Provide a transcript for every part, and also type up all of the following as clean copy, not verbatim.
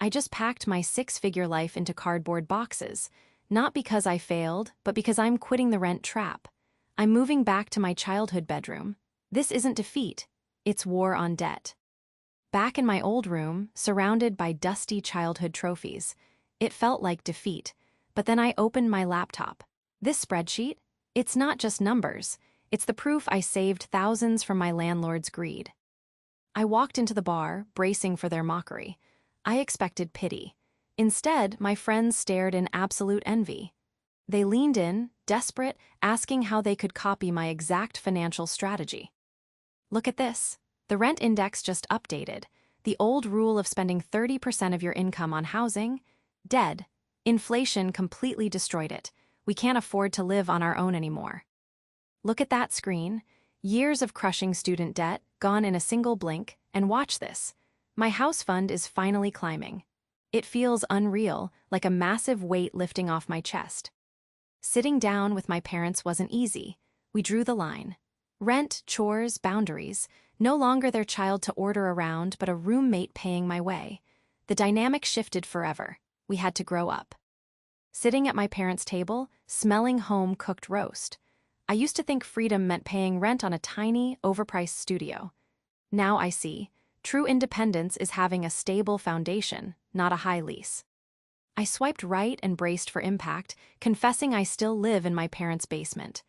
I just packed my six-figure life into cardboard boxes, not because I failed, but because I'm quitting the rent trap. I'm moving back to my childhood bedroom. This isn't defeat, it's war on debt. Back in my old room, surrounded by dusty childhood trophies, it felt like defeat, but then I opened my laptop. This spreadsheet? It's not just numbers, it's the proof I saved thousands from my landlord's greed. I walked into the bar, bracing for their mockery. I expected pity. Instead, my friends stared in absolute envy. They leaned in, desperate, asking how they could copy my exact financial strategy. Look at this. The rent index just updated. The old rule of spending 30% of your income on housing? Dead. Inflation completely destroyed it. We can't afford to live on our own anymore. Look at that screen. Years of crushing student debt, gone in a single blink, and watch this. My house fund is finally climbing. It feels unreal, like a massive weight lifting off my chest. Sitting down with my parents wasn't easy. We drew the line. Rent, chores, boundaries, no longer their child to order around, but a roommate paying my way. The dynamic shifted forever. We had to grow up. Sitting at my parents' table, smelling home-cooked roast. I used to think freedom meant paying rent on a tiny, overpriced studio. Now I see. True independence is having a stable foundation, not a high lease. I swiped right and braced for impact, confessing I still live in my parents' basement.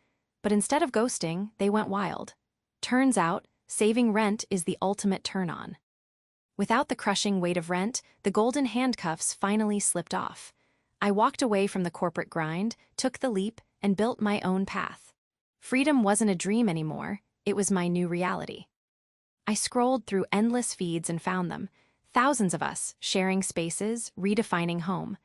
But instead of ghosting, they went wild. Turns out, saving rent is the ultimate turn-on. Without the crushing weight of rent, the golden handcuffs finally slipped off. I walked away from the corporate grind, took the leap, and built my own path. Freedom wasn't a dream anymore, it was my new reality. I scrolled through endless feeds and found them. Thousands of us, sharing spaces, redefining home.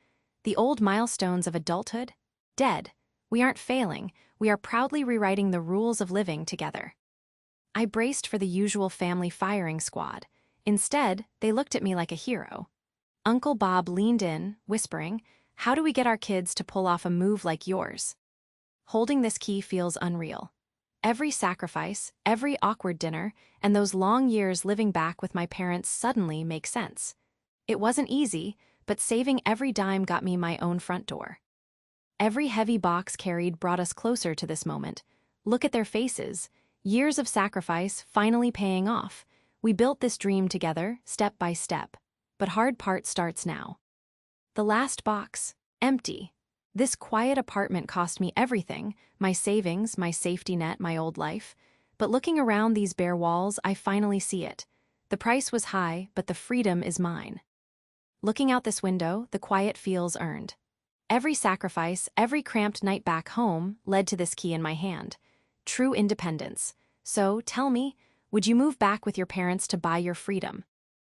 The old milestones of adulthood? Dead. We aren't failing, we are proudly rewriting the rules of living together. I braced for the usual family firing squad. Instead, they looked at me like a hero. Uncle Bob leaned in, whispering, "How do we get our kids to pull off a move like yours?" Holding this key feels unreal. Every sacrifice, every awkward dinner, and those long years living back with my parents suddenly make sense. It wasn't easy, but saving every dime got me my own front door. Every heavy box carried brought us closer to this moment. Look at their faces. Years of sacrifice finally paying off. We built this dream together, step by step. But hard part starts now. The last box. Empty. This quiet apartment cost me everything, my savings, my safety net, my old life. But looking around these bare walls, I finally see it. The price was high, but the freedom is mine. Looking out this window, the quiet feels earned. Every sacrifice, every cramped night back home led to this key in my hand. True independence. So, tell me, would you move back with your parents to buy your freedom?